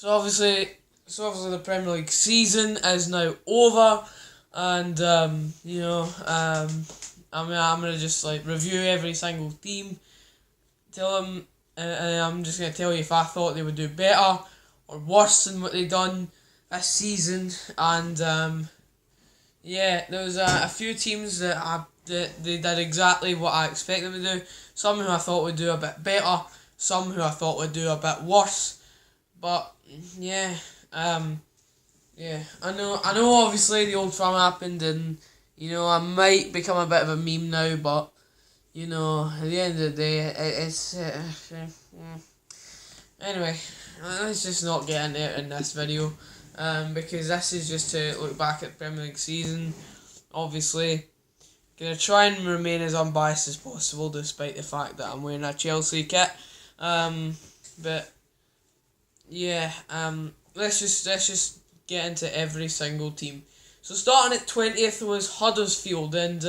So obviously, the Premier League season is now over, and I'm gonna just like review every single team, tell them, and I'm just gonna tell you if I thought they would do better or worse than what they done this season. And there was a few teams that they did exactly what I expect them to do. Some who I thought would do a bit better, some who I thought would do a bit worse. But yeah, I know. Obviously, the Old Firm happened, and I might become a bit of a meme now. But at the end of the day, it's anyway. Let's just not get into it in this video, because this is just to look back at the Premier League season. Obviously, gonna try and remain as unbiased as possible, despite the fact that I'm wearing a Chelsea kit. But yeah, let's just get into every single team. So starting at 20th was Huddersfield, and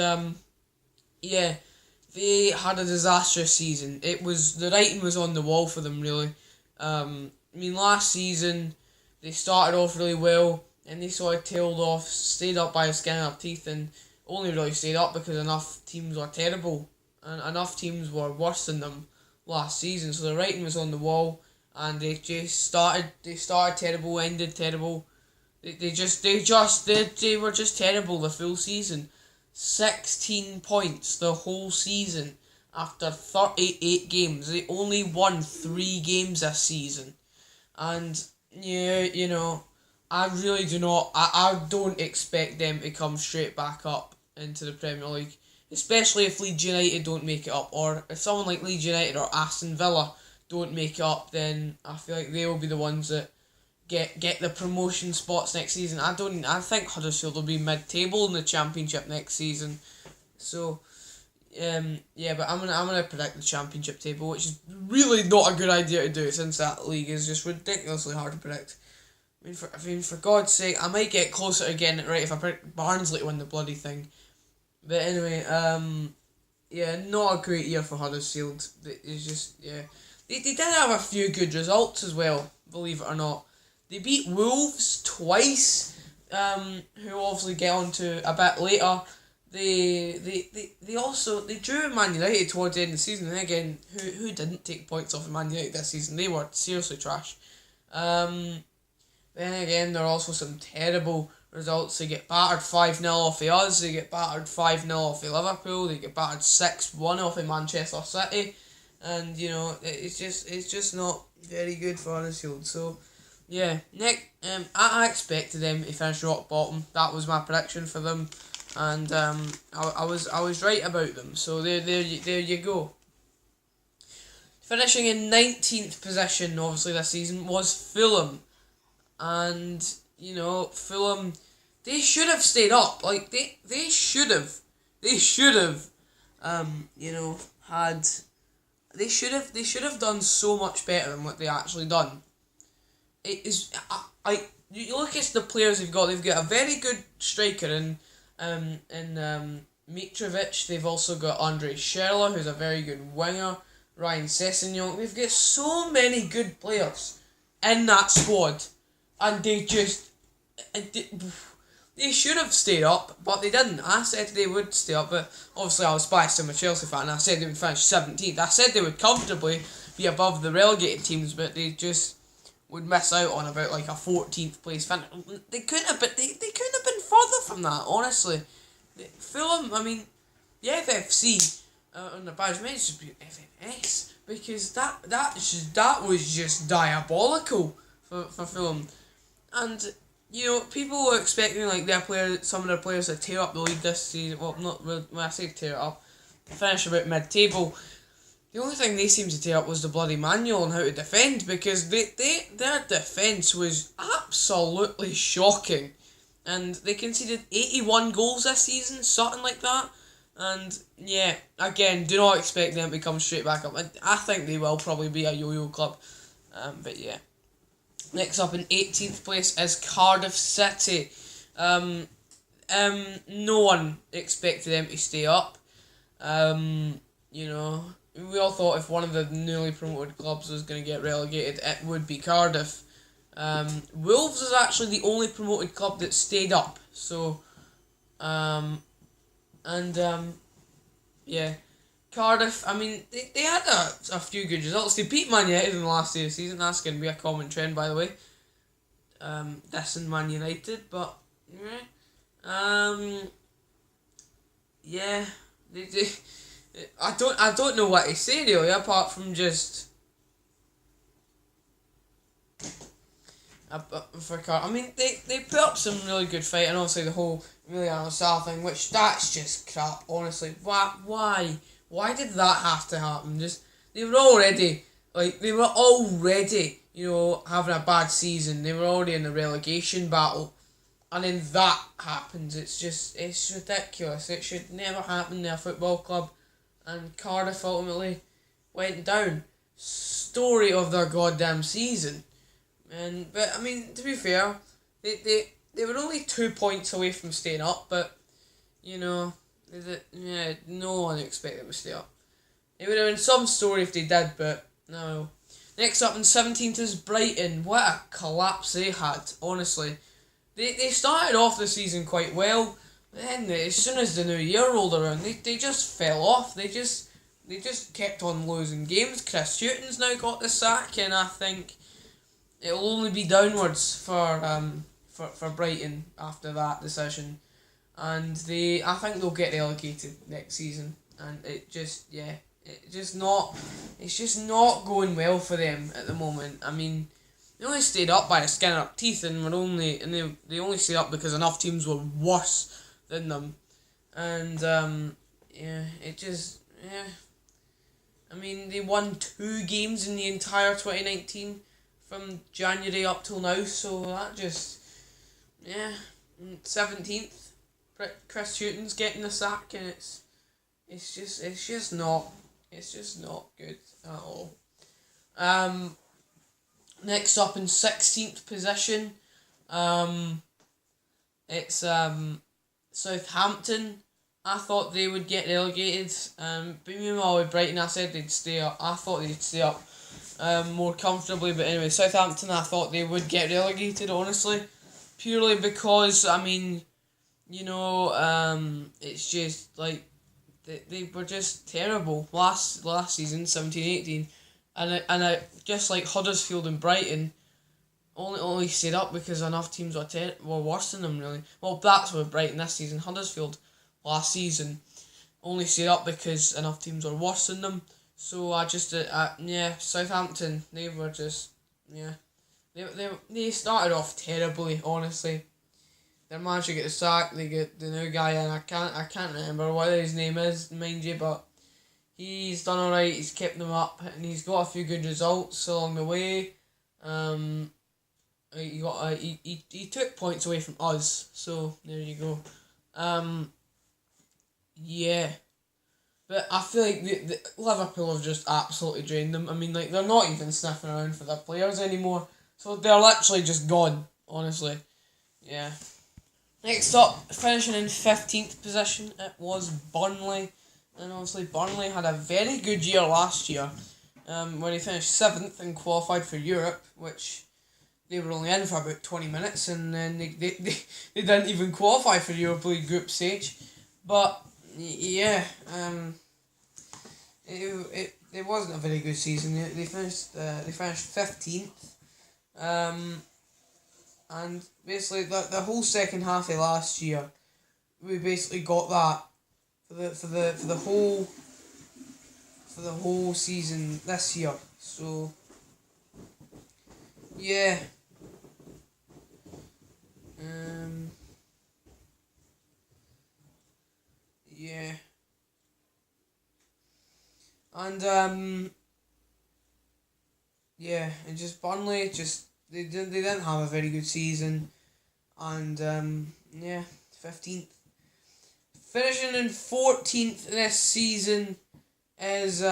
they had a disastrous season. The writing was on the wall for them, really. Last season they started off really well, and they sort of tailed off, stayed up by the skin of their teeth, and only really stayed up because enough teams were terrible, and enough teams were worse than them last season. So the writing was on the wall, and they started terrible, ended terrible. They were just terrible the full season. 16 points the whole season after 38 games. They only won 3 games this season. And I really do not. I don't expect them to come straight back up into the Premier League, especially if Leeds United don't make it up, or if someone like Leeds United or Aston Villa don't make it up. Then I feel like they will be the ones that get the promotion spots next season. I think Huddersfield will be mid-table in the Championship next season. So but I'm gonna predict the Championship table, which is really not a good idea to do, since that league is just ridiculously hard to predict. For God's sake, I might get closer to getting it right if I predict Barnsley to win the bloody thing. But anyway, not a great year for Huddersfield. It's just, They did have a few good results as well, believe it or not. They beat Wolves twice, who obviously get on to a bit later. They drew Man United towards the end of the season, and again, who didn't take points off of Man United this season? They were seriously trash. Then again, there are also some terrible results. They get battered 5-0 off of us, they get battered 5-0 off of Liverpool, they get battered 6-1 off of Manchester City, and it's just not very good for Huddersfield. So yeah, Nick, I expected them to finish rock bottom. That was my prediction for them, and I was right about them. So there you go. Finishing in 19th position, obviously this season, was Fulham, and Fulham, they should have stayed up. Like they should have had. They should have done so much better than what they actually done. It is you look at the players they've got. They've got a very good striker in Mitrovic. They've also got Andre Schürrle, who's a very good winger. Ryan Sessegnon. They've got so many good players in that squad, and they should have stayed up, but they didn't. I said they would stay up, but obviously I was biased. I'm a Chelsea fan. I said they would finish 17th. I said they would comfortably be above the relegated teams, but they just would miss out on about like a 14th place finish. They couldn't have been. They couldn't have been further from that. Honestly, Fulham. The FFC on the badge may just be FFS, because that was just diabolical for Fulham. And people were expecting like some of their players to tear up the league this season. Well, not when I say tear it up, finish about mid-table. The only thing they seemed to tear up was the bloody manual on how to defend, because their defence was absolutely shocking, and they conceded 81 goals this season, something like that. And yeah, again, do not expect them to come straight back up. I think they will probably be a yo-yo club, but yeah. Next up in 18th place is Cardiff City. No one expected them to stay up. We all thought if one of the newly promoted clubs was going to get relegated, it would be Cardiff. Wolves is actually the only promoted club that stayed up. So, and yeah, Cardiff. I mean, they had a few good results. They beat Man United in the last day of the season. That's going to be a common trend, by the way. Dissing Man United, but yeah, they I don't know what to say really, apart from just I mean, they put up some really good fight, and obviously the whole Emiliano Sala thing, which that's just crap. Honestly, why did that have to happen? Just they were already having a bad season. They were already in the relegation battle, and then that happens. It's ridiculous. It should never happen to a football club, and Cardiff ultimately went down. Story of their goddamn season. But I mean, to be fair, they were only 2 points away from staying up, but no one expected them to stay up. It would have been some story if they did, but no. Next up in 17th is Brighton. What a collapse they had, honestly. They started off the season quite well, then as soon as the new year rolled around, they just fell off. They just kept on losing games. Chris Hughton's now got the sack, and I think it'll only be downwards for Brighton after that decision, and I think they'll get relegated next season, and it's just not going well for them at the moment. I mean, they only stayed up by the skin of their teeth, and they only stayed up because enough teams were worse than them, and I mean, they won 2 games in the entire 2019 from January up till now, so that 17th, Chris Hughton's getting the sack, and it's just not good at all. Next up in 16th position, it's Southampton. I thought they would get relegated. But meanwhile with Brighton, I said they'd stay up. I thought they'd stay up more comfortably. But anyway, Southampton, I thought they would get relegated, honestly. Purely because, I mean, it's just like they were just terrible last season, 17-18. And I just like Huddersfield and Brighton only stayed up because enough teams were worse than them, really. Well, that's with Brighton this season. Huddersfield last season only stayed up because enough teams were worse than them. So Southampton, they were just they started off terribly, honestly. Their manager get the sack, they get the new guy in. I can't remember what his name is, mind you, but he's done alright. He's kept them up, and he's got a few good results along the way. He took points away from us, so there you go. Yeah, but I feel like the Liverpool have just absolutely drained them. I mean, like, they're not even sniffing around for their players anymore, so they're literally just gone, honestly. Yeah. Next up, finishing in 15th position, it was Burnley. And obviously Burnley had a very good year last year, where they finished 7th and qualified for Europe, which they were only in for about 20 minutes, and then they didn't even qualify for Europa League group stage. But yeah, it wasn't a very good season. They finished 15th, and basically the whole second half of last year, we basically got that for the whole season this year. So yeah. Yeah. And and just Burnley they didn't have a very good season, and 15th. Finishing in 14th this season was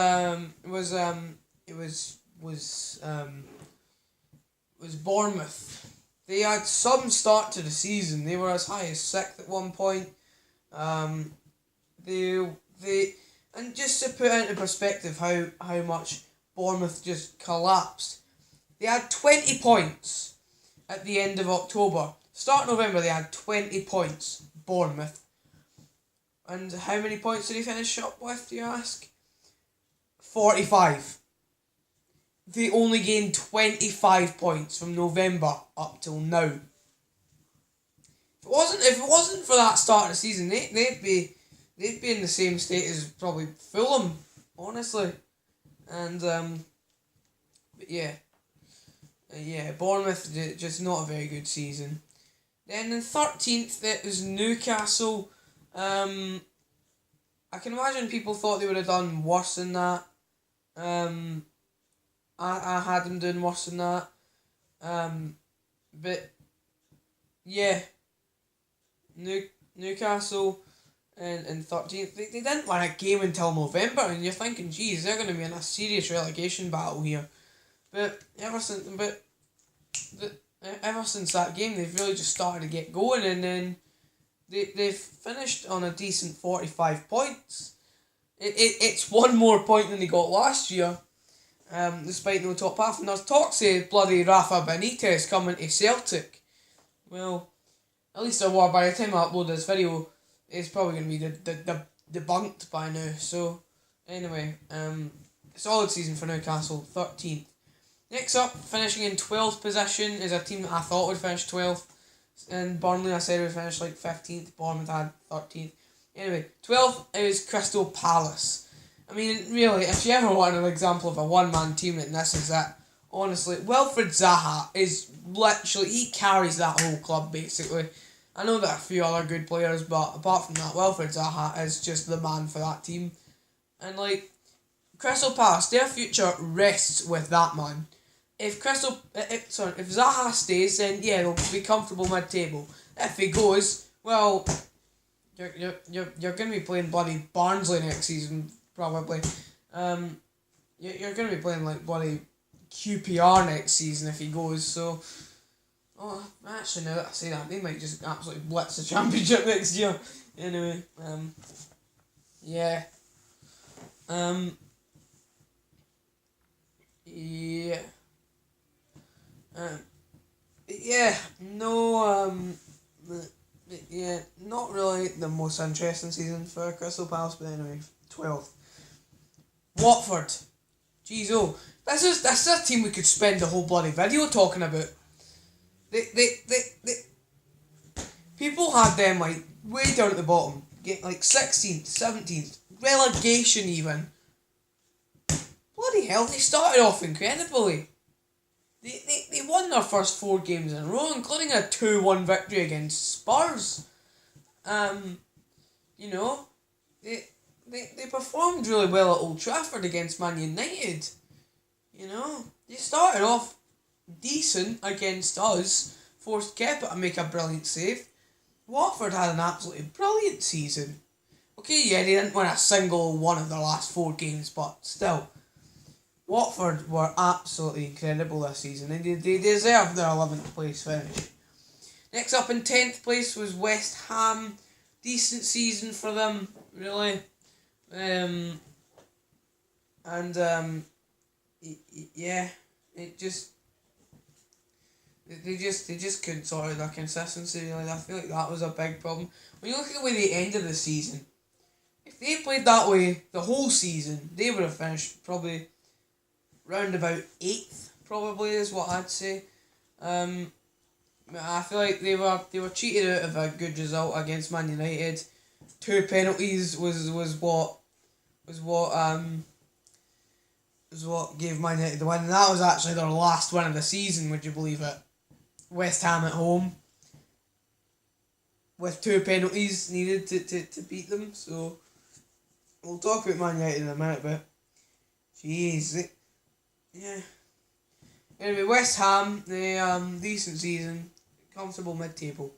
Bournemouth. They had some start to the season. They were as high as 6th at one point. And just to put into perspective how much Bournemouth just collapsed. They had 20 points at the end of October. Start of November, they had 20 points, Bournemouth. And how many points did he finish up with, do you ask? 45. They only gained 25 points from November up till now. If it wasn't for that start of the season, they'd be in the same state as probably Fulham, honestly. And but yeah, Bournemouth just not a very good season. Then in 13th it was Newcastle. I can imagine people thought they would have done worse than that. I had them doing worse than that. But yeah, Newcastle in 13th, they didn't win a game until November, and you're thinking, geez, they're going to be in a serious relegation battle here. But ever since that game, they've really just started to get going, and then they've finished on a decent 45 points. It's one more point than they got last year, despite no top half. And there's talks of bloody Rafa Benitez coming to Celtic. Well, at least there were. By the time I upload this video, it's probably going to be debunked by now. So, anyway, solid season for Newcastle, 13th. Next up, finishing in 12th position, is a team that I thought would finish 12th. And Burnley, I said, would finish like 15th. Bournemouth had 13th. Anyway, 12th is Crystal Palace. I mean, really, if you ever want an example of a one-man team, then this is it. Honestly, Wilfried Zaha is literally, he carries that whole club, basically. I know there are a few other good players, but apart from that, Wilfried Zaha is just the man for that team. And, like, Crystal Palace, their future rests with that man. If Zaha stays, then yeah, they'll be comfortable mid-table. If he goes, well, you're going to be playing bloody Barnsley next season, probably. You're going to be playing like bloody QPR next season if he goes, so... Oh, actually, now that I say that, they might just absolutely blitz the championship next year. Anyway, yeah. Yeah. Not really the most interesting season for Crystal Palace, but anyway, 12th. Watford. Jeez, oh, this is a team we could spend the whole bloody video talking about. They people had them like way down at the bottom, getting like 16th, 17th, relegation even. Bloody hell, they started off incredibly. They won their first 4 games in a row, including a 2-1 victory against Spurs. You know, they performed really well at Old Trafford against Man United. You know, they started off decent against us, forced Kepa to make a brilliant save. Watford had an absolutely brilliant season. Okay, yeah, they didn't win a single one of their last 4 games, but still. Watford were absolutely incredible this season, and they deserved their 11th place finish. Next up in 10th place was West Ham. Decent season for them, really. They just couldn't sort out their consistency. Really. I feel like that was a big problem. When you look at the way they ended the season, if they played that way the whole season, they would have finished probably round about 8th, probably is what I'd say. I feel like they were cheated out of a good result against Man United. 2 penalties was what gave Man United the win, and that was actually their last win of the season. Would you believe it? West Ham at home, with 2 penalties needed to beat them. So we'll talk about Man United in a minute, but jeez. Yeah. Anyway, West Ham, decent season, comfortable mid-table.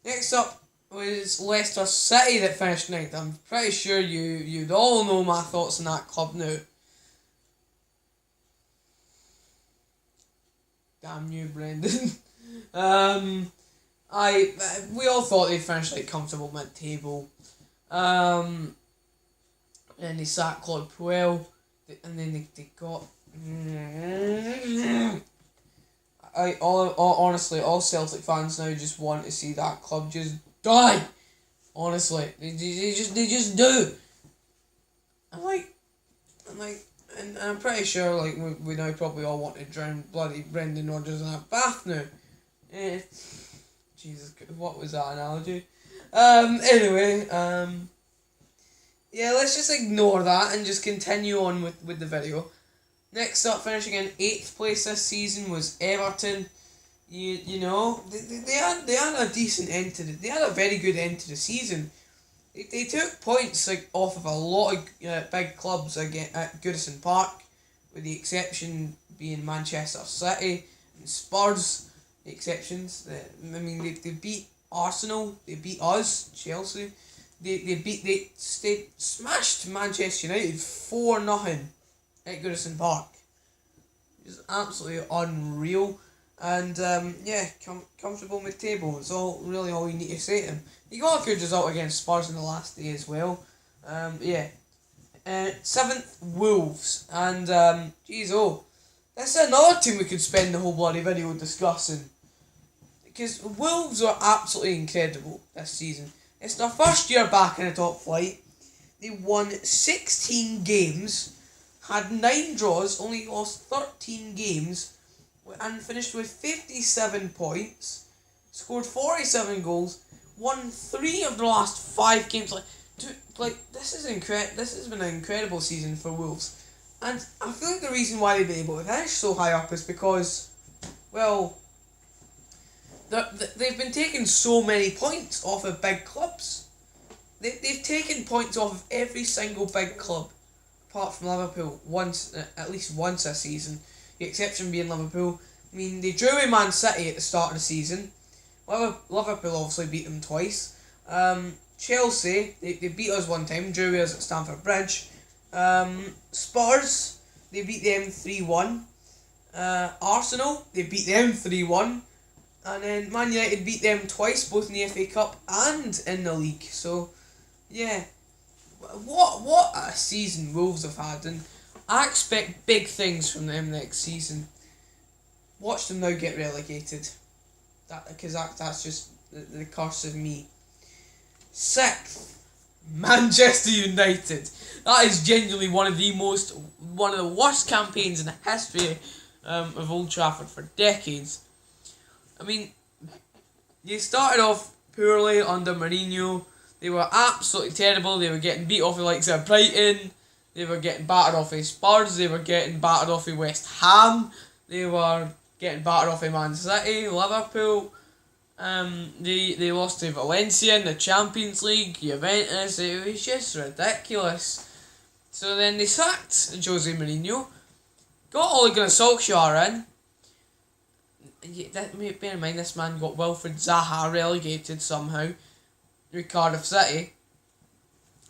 Next up was Leicester City that finished 9th. I'm pretty sure you'd all know my thoughts on that club now. Damn you, Brendan. We all thought they'd finish like comfortable mid-table. And they sacked Claude Puel, and then they got. Honestly, all Celtic fans now just want to see that club just die. Honestly, they just do. I'm like, and I'm pretty sure like we now probably all want to drown bloody Brendan Rodgers in that bath now. Jesus, what was that analogy? Anyway, yeah, let's just ignore that and just continue on with the video. Next up, finishing in 8th place this season was Everton. You know, they had a decent end to they had a very good end to the season. They took points like off of a lot of big clubs again at Goodison Park, with the exception being Manchester City and Spurs. The exceptions. I mean, they beat Arsenal. They beat us, Chelsea. They smashed Manchester United 4-0 at Goodison Park. It was absolutely unreal. And yeah, comfortable mid-table. It's all you need to say to him. He got a good result against Spurs in the last day as well. Yeah. 7th, Wolves. And this is another team we could spend the whole bloody video discussing. Because Wolves are absolutely incredible this season. It's their first year back in the top flight. They won 16 games, had 9 draws, only lost 13 games, and finished with 57 points, scored 47 goals, won 3 of the last 5 games. This is incredible. This has been an incredible season for Wolves. And I feel like the reason why they've been able to finish so high up is because, well, they've been taking so many points off of big clubs. They've taken points off of every single big club, apart from Liverpool, at least once this season. The exception being Liverpool. I mean, they drew with Man City at the start of the season. Liverpool obviously beat them twice. Chelsea, they beat us one time, drew with us at Stamford Bridge. Spurs, they beat them 3-1. Arsenal, they beat them 3-1. And then Man United beat them twice, both in the FA Cup and in the league. So, yeah, what a season Wolves have had, and I expect big things from them next season. Watch them now get relegated. That's just the curse of me. 6th, Manchester United. That is genuinely one of the worst campaigns in the history of Old Trafford for decades. I mean, they started off poorly under Mourinho. They were absolutely terrible. They were getting beat off the likes of Brighton. They were getting battered off of Spurs. They were getting battered off of West Ham. They were getting battered off of Man City, Liverpool. They lost to Valencia in the Champions League, Juventus. It was just ridiculous. So then they sacked Jose Mourinho, got Ole Gunnar Solskjaer in. Bear in mind, this man got Wilfred Zaha relegated somehow with Cardiff City.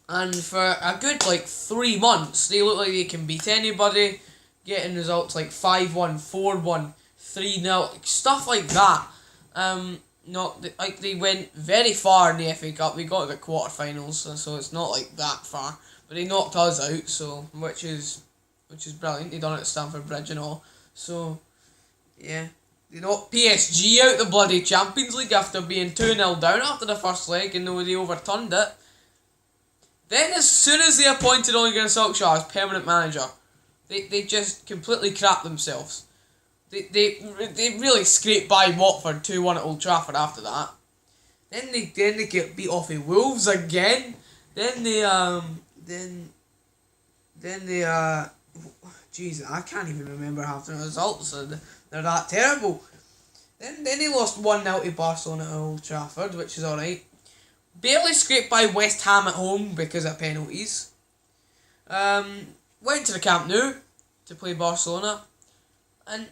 And for a good 3 months, they look like they can beat anybody, getting results like 5-1, 4-1, 3-0, stuff like that. They went very far in the FA Cup. They got to the quarterfinals, so it's not like that far. But they knocked us out, so which is brilliant. They done it at Stamford Bridge and all. So yeah. They knocked PSG out the bloody Champions League after being 2-0 down after the first leg, and they overturned it. Then as soon as they appointed Ole Gunnar Solskjaer as permanent manager, they just completely crapped themselves. They really scraped by Watford 2-1 at Old Trafford after that. Then they get beat off of Wolves again. Jeez, I can't even remember half the results. They're that terrible. Then they lost 1-0 to Barcelona at Old Trafford, which is alright. Barely scraped by West Ham at home because of penalties. Went to the Camp Nou to play Barcelona, and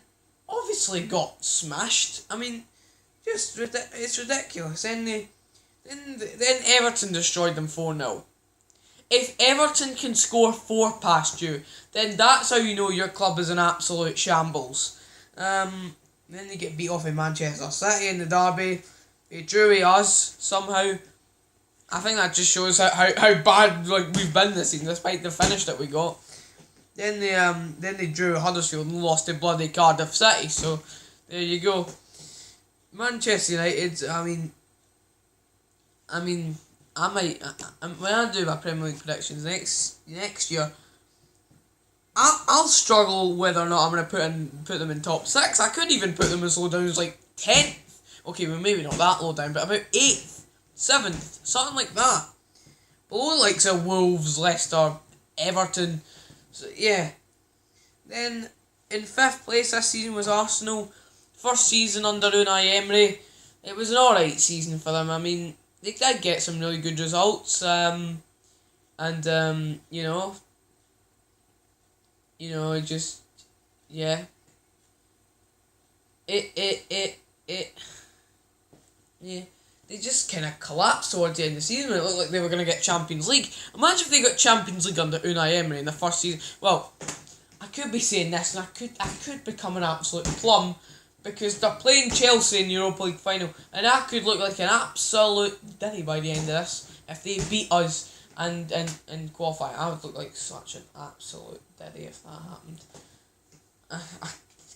obviously got smashed. I mean, it's ridiculous. Then Everton destroyed them 4-0. If Everton can score 4 past you, then that's how you know your club is an absolute shambles. Then they get beat off in Manchester City in the derby. They drew with us somehow. I think that just shows how bad we've been this season, despite the finish that we got. Then they drew Huddersfield and lost to bloody Cardiff City. So there you go. Manchester United. I might when I do my Premier League predictions next year. I'll struggle whether or not I'm gonna put them in top 6. I could even put them as low down as like 10th. Okay, well maybe not that low down, but about 8th, 7th, something like that. Below likes of Wolves, Leicester, Everton. So yeah. Then in 5th place this season was Arsenal. First season under Unai Emery. It was an alright season for them. I mean, they did get some really good results. It just, yeah. Yeah. They just kind of collapsed towards the end of the season. It looked like they were going to get Champions League. Imagine if they got Champions League under Unai Emery in the first season. Well, I could be saying this, and I could become an absolute plum, because they're playing Chelsea in the Europa League final, and I could look like an absolute dilly by the end of this if they beat us and qualify. I would look like such an absolute dilly if that happened.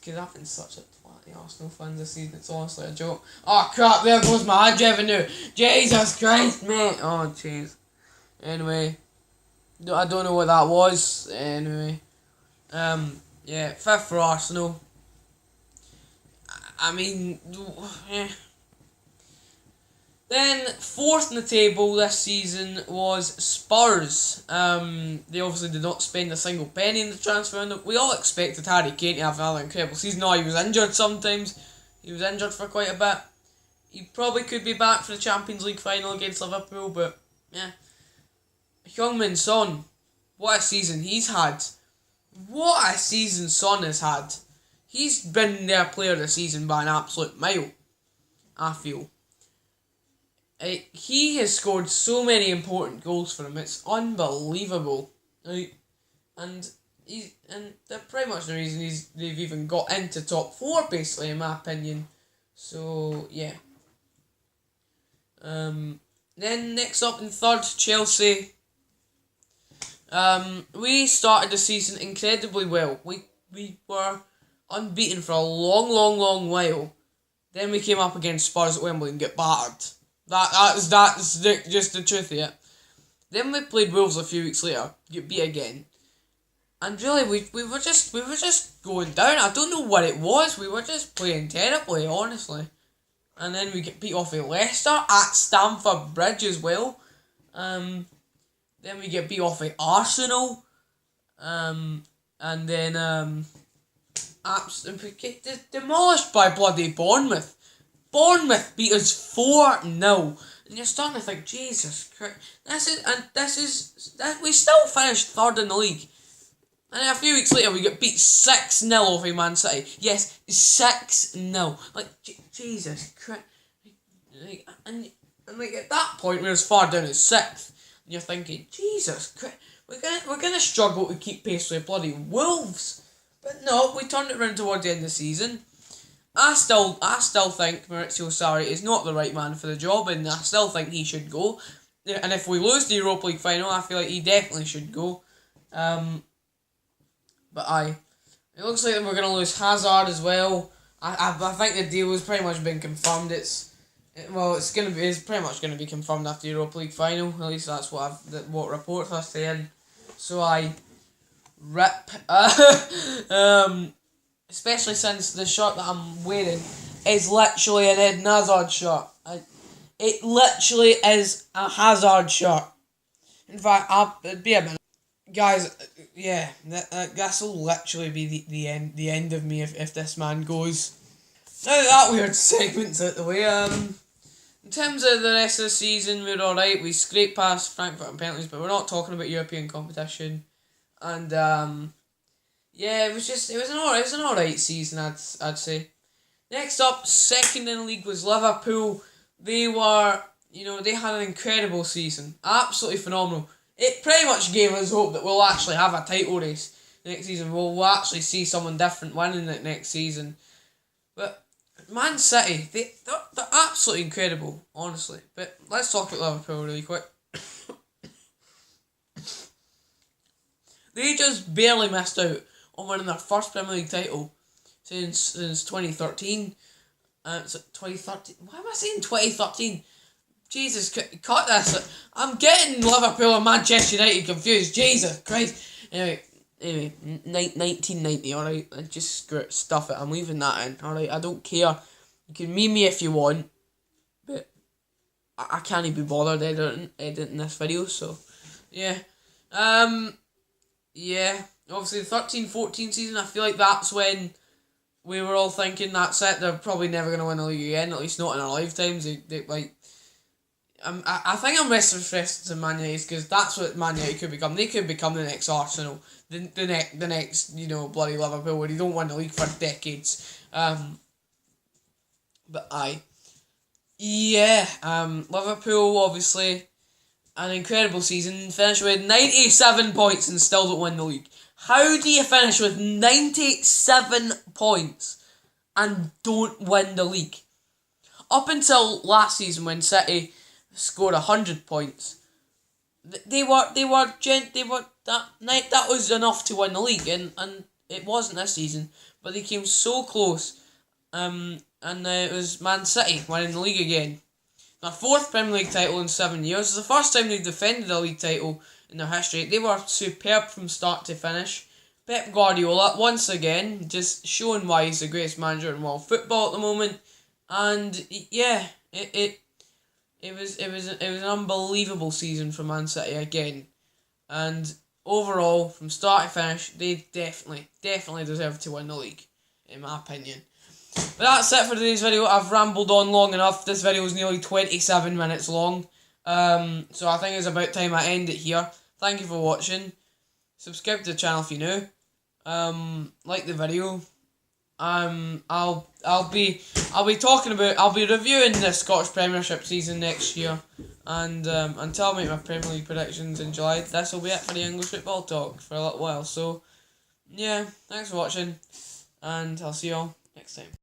Because I've been such a twatty Arsenal fan this season, it's honestly a joke. Oh crap, there goes my ad revenue. Jesus Christ, mate. Oh jeez. Anyway, I don't know what that was. Anyway, yeah, 5th for Arsenal. I mean, yeah. Then 4th in the table this season was Spurs. They obviously did not spend a single penny in the transfer window. We all expected Harry Kane to have another incredible season. No, he was injured sometimes. He was injured for quite a bit. He probably could be back for the Champions League final against Liverpool, but yeah. Heung-min Son, what a season he's had. What a season Son has had. He's been their player of the season by an absolute mile, I feel. He has scored so many important goals for him. It's unbelievable. Right? And they're pretty much the reason they've even got into top 4, basically, in my opinion. So yeah. Then next up in 3rd, Chelsea. We started the season incredibly well. We were unbeaten for a long while. Then we came up against Spurs at Wembley and get battered. That's just the truth of it. Then we played Wolves a few weeks later, get beat again. And really, we were just going down. I don't know what it was. We were just playing terribly, honestly. And then we get beat off of Leicester at Stamford Bridge as well. Then we get beat off of Arsenal. And then absolutely get demolished by bloody Bournemouth. Bournemouth beat us 4-0. And you're starting to think, Jesus Christ. We still finished 3rd in the league. And a few weeks later we get beat 6-0 off of Man City. Yes, 6-0. Like, Jesus Christ. And at that point we're as far down as 6th. And you're thinking, Jesus Christ. We're gonna struggle to keep pace with bloody Wolves. But no, we turned it around towards the end of the season. I still think Maurizio Sarri is not the right man for the job, and I still think he should go. And if we lose the Europa League final, I feel like he definitely should go. It looks like we're gonna lose Hazard as well. I think the deal has pretty much been confirmed. It's pretty much gonna be confirmed after the Europa League final. At least that's what reports are saying. So rip. Especially since the shirt that I'm wearing is literally an Eden Hazard shirt. It literally is a Hazard shirt. In fact, it'd be a minute. Guys, yeah, this will literally be the end of me if this man goes. Now that weird segment's out the way, in terms of the rest of the season, we're alright. We scraped past Frankfurt and penalties, but we're not talking about European competition. And yeah, it was an alright season, I'd say. Next up, 2nd in the league was Liverpool. They had an incredible season. Absolutely phenomenal. It pretty much gave us hope that we'll actually have a title race next season. We'll actually see someone different winning it next season. But Man City, they're absolutely incredible, honestly. But let's talk about Liverpool really quick. They just barely missed out on winning their first Premier League title since 2013. So 2013. Why am I saying 2013? Jesus, cut this. I'm getting Liverpool and Manchester United confused. Jesus Christ. Anyway, 1990, alright? Just stuff it. I'm leaving that in, alright? I don't care. You can meme me if you want, but I can't be bothered editing this video, so yeah. Yeah. Obviously, the 13-14 season, I feel like that's when we were all thinking that's it. They're probably never going to win the league again, at least not in our lifetimes. They like. I think I'm restless to Man United because that's what Man United could become. They could become the next Arsenal, the next bloody Liverpool, where they don't win the league for decades. But Liverpool obviously an incredible season. Finished with 97 points and still don't win the league. How do you finish with 97 points and don't win the league? Up until last season when City scored 100 points, that was enough to win the league, and it wasn't this season, but they came so close, and it was Man City winning the league again. Their fourth Premier League title in 7 years. It's the first time they've defended a league title in their history. They were superb from start to finish. Pep Guardiola, once again, just showing why he's the greatest manager in world football at the moment, and yeah, it was an unbelievable season for Man City again, and overall from start to finish they definitely deserve to win the league, in my opinion. But that's it for today's video. I've rambled on long enough. This video is nearly 27 minutes long, so I think it's about time I end it here. Thank you for watching. Subscribe to the channel if you're new. Like the video. I'll be reviewing the Scottish Premiership season next year, and until I make my Premier League predictions in July, this will be it for the English Football Talk for a little while. So yeah, thanks for watching, and I'll see you all next time.